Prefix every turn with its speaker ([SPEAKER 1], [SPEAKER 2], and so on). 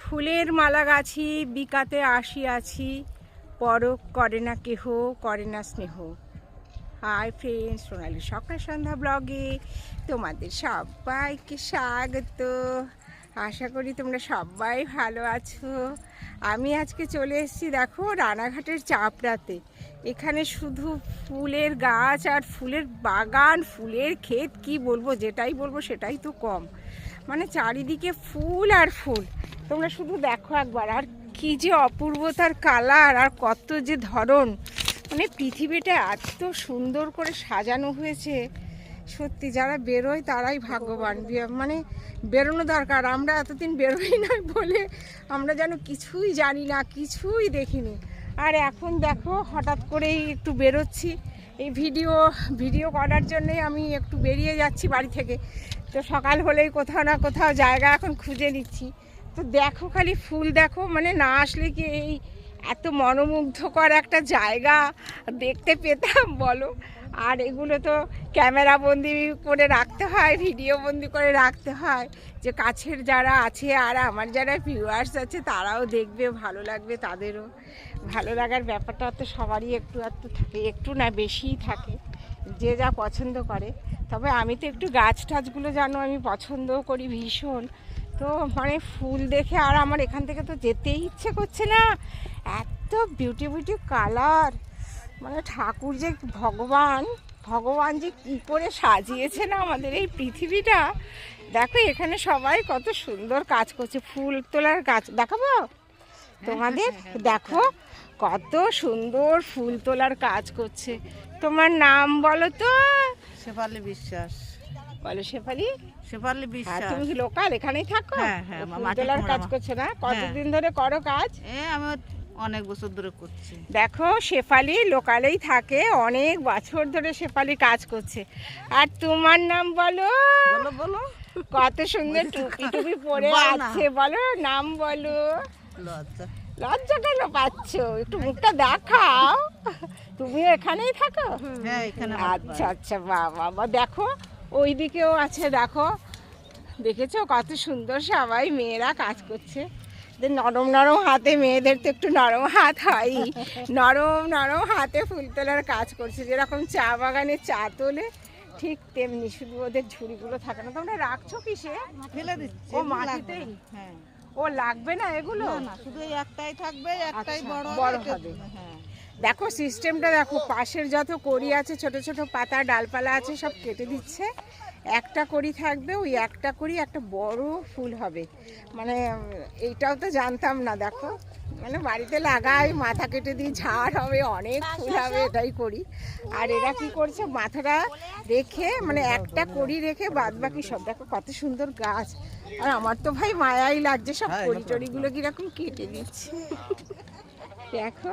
[SPEAKER 1] ফুলের মালা গাছি বিকাতে আসিয়াছি, পরক করে না কেহ, করে না স্নেহ। হাই ফ্রেন্ডস, সোনালি সকাল সন্ধ্যা ব্লগে তোমাদের সবাইকে স্বাগত। আশা করি তোমরা সবাই ভালো আছো। আমি আজকে চলে এসেছি দেখো রানাঘাটের চাপড়াতে। এখানে শুধু ফুলের গাছ আর ফুলের বাগান, ফুলের ক্ষেত, কি বলবো, যেটাই বলবো সেটাই তো কম। মানে চারিদিকে ফুল আর ফুল, তোমরা শুধু দেখো একবার। আর কি যে অপূর্বতার কালার, আর কত যে ধরন, মানে পৃথিবীটা এত সুন্দর করে সাজানো হয়েছে। সত্যি যারা বেরোয় তারাই ভাগ্যবান। মানে বেরোনো দরকার। আমরা এতদিন বেরোই না বলে আমরা যেন কিছুই জানি না, কিছুই দেখিনি। আর এখন দেখো হঠাৎ করেই একটু বেরোচ্ছি এই ভিডিও করার জন্যই আমি একটু বেরিয়ে যাচ্ছি বাড়ি থেকে। তো সকাল হলেই কোথাও না কোথাও জায়গা এখন খুঁজে নিচ্ছি। তো দেখো খালি ফুল দেখো, মানে না আসলে কি এই এত মনোমুগ্ধকর একটা জায়গা দেখতে পেতাম বলো। আর এগুলো তো ক্যামেরা বন্দি করে রাখতে হয়, ভিডিও বন্দি করে রাখতে হয়, যে কাছের যারা আছে আর আমার যারা ভিউয়ার্স আছে তারাও দেখবে, ভালো লাগবে, তাদেরও ভালো লাগার ব্যাপারটা তো সবারই একটু একটু থাকে, একটু না বেশিই থাকে, যে যা পছন্দ করে। তবে আমি তো একটু গাছ টাছগুলো জানো আমি পছন্দও করি ভীষণ। তো মানে ফুল দেখে আর আমার এখান থেকে তো যেতেই ইচ্ছে করছে না, এত বিউটি কালার। মানে ঠাকুর যে ভগবান যে কী করে সাজিয়েছে না আমাদের এই পৃথিবীটা। দেখো এখানে সবাই কত সুন্দর কাজ করছে, ফুল তোলার কাজ দেখাবো তোমাদের। দেখো কত সুন্দর ফুল তোলার কাজ করছে। তোমার নাম বলো তো?
[SPEAKER 2] শেফালি বিশ্বাস।
[SPEAKER 1] বলো শেফালি
[SPEAKER 2] বিশ্বাস।
[SPEAKER 1] তুমি কি লোকাল এখানেই থাকো?
[SPEAKER 2] হ্যাঁ,
[SPEAKER 1] ফুল তোলার কাজ করছো না? কতদিন ধরে করো কাজ?
[SPEAKER 2] আমি অনেক বছর ধরে করছি।
[SPEAKER 1] দেখো শেফালি লোকালেই থাকে, অনেক বছর ধরে শেফালি কাজ করছে। আর তোমার নাম বলো?
[SPEAKER 2] বলো
[SPEAKER 1] কত সুন্দর টুপি পরে আছে, বলো নাম বলো। লজ্জা কেন পাচ্ছ? একটু মুখটা দেখাও। তুমিও এখানেই থাকো?
[SPEAKER 2] হ্যাঁ, এখানে।
[SPEAKER 1] আচ্ছা বাবা। দেখো ওই দিকেও আছে, দেখো দেখেছো কত সুন্দর সবাই মেয়েরা কাজ করছে। নরম হাতে, মেয়েদের তো একটু নরম হাত হয়, নরম হাতে ফুল তোলার কাজ করছে। যেরকম চা বাগানে চা তোলে ঠিক তেমনি, শুধু ওদের ঝুড়িগুলো থাকে না। তোমরা রাখছো কিসে?
[SPEAKER 2] ফেলে দিচ্ছি।
[SPEAKER 1] ও মাটিতেই?
[SPEAKER 2] হ্যাঁ।
[SPEAKER 1] ও লাগবে না এগুলো?
[SPEAKER 2] না, শুধু একটাই থাকবে, একটাই
[SPEAKER 1] বড় হবে।
[SPEAKER 2] হ্যাঁ।
[SPEAKER 1] দেখো সিস্টেমটা দেখো, পাশের যত কড়ি আছে, ছোট ছোট পাতা ডালপালা আছে, সব কেটে দিচ্ছে। একটা কড়ি থাকবে, ওই একটা কড়ি একটা বড় ফুল হবে। মানে এইটাও তো জানতাম না। দেখো মানে বাড়িতে লাগাই, মাথা কেটে দিই, ঝাড় হবে, অনেক ফুল হবে, এটাই করি। আর এরা কি করছে, মাথাটা রেখে মানে একটা কড়ি রেখে বাদ বাকি সব। দেখো কত সুন্দর গাছ। আর আমার তো ভাই মায়াই লাগছে, সব কড়ি টড়িগুলো কিরকম কেটে দিচ্ছে। দেখো